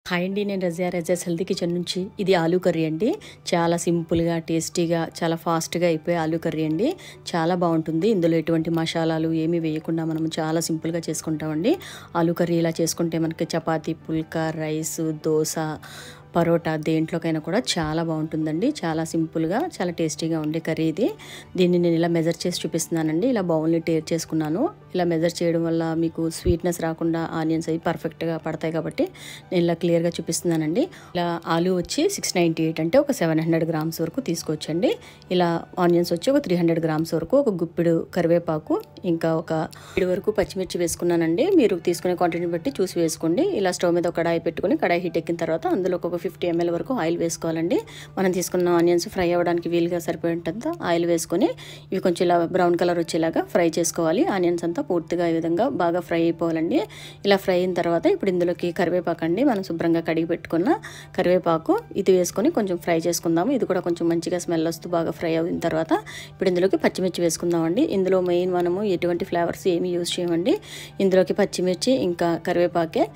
Hi అండి, నేను Razia's healthy kitchen నుంచి. ఇది ఆలూ కర్రీ అండి. చాలా సింపుల్గా, టేస్టీగా, చాలా ఫాస్ట్గా అయిపోయే ఆలూ కర్రీ అండి. చాలా బాగుంటుంది. ఇందులో ఎటువంటి మసాలాలు ఏమీ వేయకుండా మనం చాలా సింపుల్గా చేసుకుంటామండి. ఆలూ కర్రీ ఇలా చేసుకుంటే మనకి చపాతీ, పుల్కా, రైస్, దోశ, పరోటా దేంట్లోకైనా కూడా చాలా బాగుంటుందండి. చాలా సింపుల్గా, చాలా టేస్టీగా ఉండే కర్రీ ఇది. దీన్ని నేను ఇలా మెజర్ చేసి చూపిస్తున్నానండి. ఇలా బౌల్ని టేర్ చేసుకున్నాను. ఇలా మెజర్ చేయడం వల్ల మీకు స్వీట్నెస్ రాకుండా ఆనియన్స్ అవి పర్ఫెక్ట్గా పడతాయి కాబట్టి నేను ఇలా క్లియర్గా చూపిస్తున్నానండి. ఇలా ఆలూ వచ్చి 698 అంటే ఒక 700 గ్రామ్స్ వరకు తీసుకోవచ్చండి. ఇలా ఆనియన్స్ వచ్చి ఒక 300 గ్రామ్స్ వరకు, ఒక గుప్పిడు కరివేపాకు, ఇంకా ఒక 7 వరకు పచ్చిమిర్చి వేసుకున్నానండి. మీరు తీసుకునే క్వాంటిటీని బట్టి చూసి వేసుకోండి. ఇలా స్టవ్ మీద ఒక కడాయి పెట్టుకుని, కడాయి హీట్ ఎక్కిన తర్వాత అందులో ఒక 50 ml వరకు ఆయిల్ వేసుకోవాలండి. మనం తీసుకున్న ఆనియన్స్ ఫ్రై అవ్వడానికి వీలుగా సరిపోయేంత ఆయిల్ వేసుకొని ఇవి కొంచెం ఇలా బ్రౌన్ కలర్ వచ్చేలాగా ఫ్రై చేసుకోవాలి. ఆనియన్స్ అంతా పూర్తిగా ఈ విధంగా బాగా ఫ్రై అయిపోవాలండి. ఇలా ఫ్రై అయిన తర్వాత ఇప్పుడు ఇందులోకి కరివేపాకు అండి, మనం శుభ్రంగా కడిగి పెట్టుకున్న కరివేపాకు ఇది వేసుకొని కొంచెం ఫ్రై చేసుకుందాము. ఇది కూడా కొంచెం మంచిగా స్మెల్ వస్తూ బాగా ఫ్రై అయిన తర్వాత ఇప్పుడు ఇందులోకి పచ్చిమిర్చి వేసుకుందామండి. ఇందులో మెయిన్ మనము ఎటువంటి ఫ్లేవర్స్ ఏమీ యూజ్ చేయమండి. ఇందులోకి పచ్చిమిర్చి ఇంకా కరివేపాకే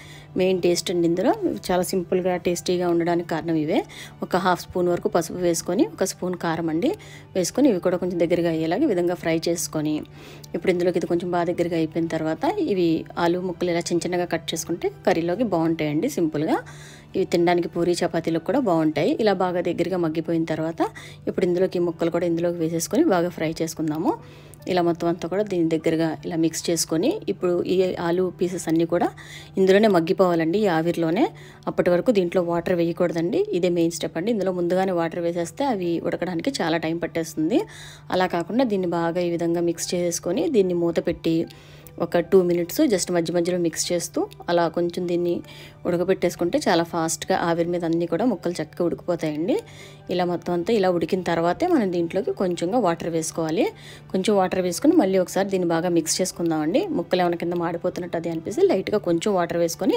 మెయిన్ టేస్ట్ అండి. ఇందులో చాలా సింపుల్గా టేస్టీగా ఉండడానికి కారణం ఇవే. ఒక 1/2 స్పూన్ వరకు పసుపు వేసుకొని, 1 స్పూన్ కారం అండి వేసుకొని ఇవి కూడా కొంచెం దగ్గరగా అయ్యేలాగా ఈ విధంగా ఫ్రై చేసుకొని ఇప్పుడు ఇందులోకి ఇది కొంచెం బాగా దగ్గరగా అయిపోయిన తర్వాత ఇవి ఆలూ ముక్కలు ఇలా చిన్న చిన్నగా కట్ చేసుకుంటే కర్రీలోకి బాగుంటాయండి. సింపుల్గా ఇవి తినడానికి పూరీ చపాతీలకు కూడా బాగుంటాయి. ఇలా బాగా దగ్గరగా మగ్గిపోయిన తర్వాత ఇప్పుడు ఇందులోకి ముక్కలు కూడా ఇందులోకి వేసేసుకొని బాగా ఫ్రై చేసుకుందాము. ఇలా మొత్తం అంతా కూడా దీని దగ్గరగా ఇలా మిక్స్ చేసుకొని ఇప్పుడు ఈ ఆలూ పీసెస్ అన్నీ కూడా ఇందులోనే మగ్గిపోవాలండి, ఈ ఆవిరిలోనే. అప్పటి వరకు దీంట్లో వాటర్ వేయకూడదండి. ఇదే మెయిన్ స్టెప్ అండి. ఇందులో ముందుగానే వాటర్ వేసేస్తే అవి ఉడకడానికి చాలా టైం పట్టేస్తుంది. అలా కాకుండా దీన్ని బాగా ఈ విధంగా మిక్స్ చేసుకొని దీన్ని మూత పెట్టి ఒక 2 మినిట్స్ జస్ట్ మధ్య మధ్యలో మిక్స్ చేస్తూ అలా కొంచెం దీన్ని ఉడకబెట్టేసుకుంటే చాలా ఫాస్ట్గా ఆవిరి మీద అన్నీ కూడా ముక్కలు చక్కగా ఉడికిపోతాయండి. ఇలా మొత్తం అంతా ఇలా ఉడికిన తర్వాతే మనం దీంట్లోకి కొంచెంగా వాటర్ వేసుకోవాలి. కొంచెం వాటర్ వేసుకొని మళ్ళీ ఒకసారి దీన్ని బాగా మిక్స్ చేసుకుందామండి. ముక్కలు ఏమైనా కింద మాడిపోతున్నట్టు అది అనిపిస్తే లైట్గా కొంచెం వాటర్ వేసుకొని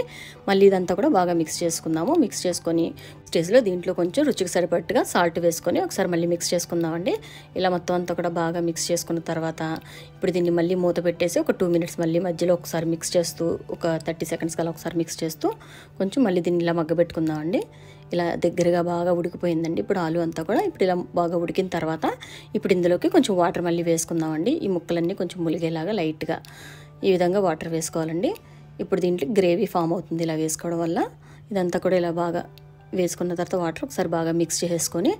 మళ్ళీ ఇదంతా కూడా బాగా మిక్స్ చేసుకుందాము. మిక్స్ చేసుకొని స్టేజ్లో దీంట్లో కొంచెం రుచికి సరిపట్టుగా సాల్ట్ వేసుకొని ఒకసారి మళ్ళీ మిక్స్ చేసుకుందామండి. ఇలా మొత్తం అంతా కూడా బాగా మిక్స్ చేసుకున్న తర్వాత ఇప్పుడు దీన్ని మళ్ళీ మూత పెట్టేసి ఒక 2 మినిట్స్ మళ్ళీ మధ్యలో ఒకసారి మిక్స్ చేస్తూ ఒక 30 సెకండ్స్ కల్లా ఒకసారి మిక్స్ చేస్తూ కొంచెం మళ్ళీ దీన్ని ఇలా మగ్గబెట్టుకుందామండి. ఇలా దగ్గరగా బాగా ఉడికిపోయిందండి ఇప్పుడు ఆలూ అంతా కూడా. ఇప్పుడు ఇలా బాగా ఉడికిన తర్వాత ఇప్పుడు ఇందులోకి కొంచెం వాటర్ మళ్ళీ వేసుకుందామండి. ఈ ముక్కలన్నీ కొంచెం ములిగేలాగా లైట్గా ఈ విధంగా వాటర్ వేసుకోవాలండి. ఇప్పుడు దీంట్లో గ్రేవీ ఫామ్ అవుతుంది ఇలా వేసుకోవడం వల్ల. ఇదంతా కూడా ఇలా బాగా వేసుకున్న తర్వాత వాటర్ ఒకసారి బాగా మిక్స్ చేసుకొని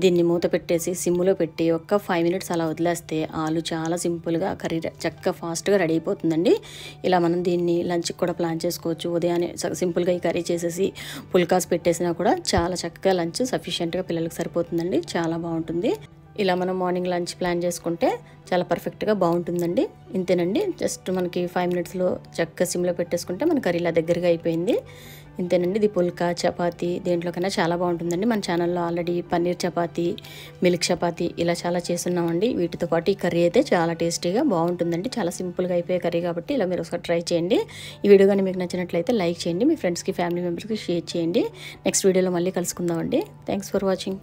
దీన్ని మూత పెట్టేసి సిమ్లో పెట్టి ఒక 5 మినిట్స్ అలా వదిలేస్తే ఆలు చాలా సింపుల్గా కర్రీ చక్కగా ఫాస్ట్గా రెడీ అయిపోతుందండి. ఇలా మనం దీన్ని లంచ్కి కూడా ప్లాన్ చేసుకోవచ్చు. ఉదయాన్నే సింపుల్గా ఈ కర్రీ చేసేసి పుల్కాస్ పెట్టేసినా కూడా చాలా చక్కగా లంచ్ సఫిషియెంట్గా పిల్లలకు సరిపోతుందండి. చాలా బాగుంటుంది. ఇలా మనం మార్నింగ్ లంచ్ ప్లాన్ చేసుకుంటే చాలా పర్ఫెక్ట్గా బాగుంటుందండి. ఇంతేనండి, జస్ట్ మనకి 5 మినిట్స్లో చక్కగా సిమ్లో పెట్టేసుకుంటే మన కర్రీ ఇలా దగ్గరగా అయిపోయింది. ఇంతేనండి. ఇది పుల్కా, చపాతీ దేంట్లోకైనా చాలా బాగుంటుందండి. మన ఛానల్లో ఆల్రెడీ పన్నీర్ చపాతీ, మిల్క్ చపాతీ ఇలా చాలా చేస్తున్నామండి. వీటితో పాటు ఈ కర్రీ అయితే చాలా టేస్టీగా బాగుంటుందండి. చాలా సింపుల్గా అయిపోయే కర్రీ కాబట్టి ఇలా మీరు ఒకసారి ట్రై చేయండి. ఈ వీడియో కానీ మీకు నచ్చినట్లయితే లైక్ చేయండి, మీ ఫ్రెండ్స్కి, ఫ్యామిలీ మెంబర్స్కి షేర్ చేయండి. నెక్స్ట్ వీడియోలో మళ్ళీ కలుసుకుందామండి. Thanks for watching.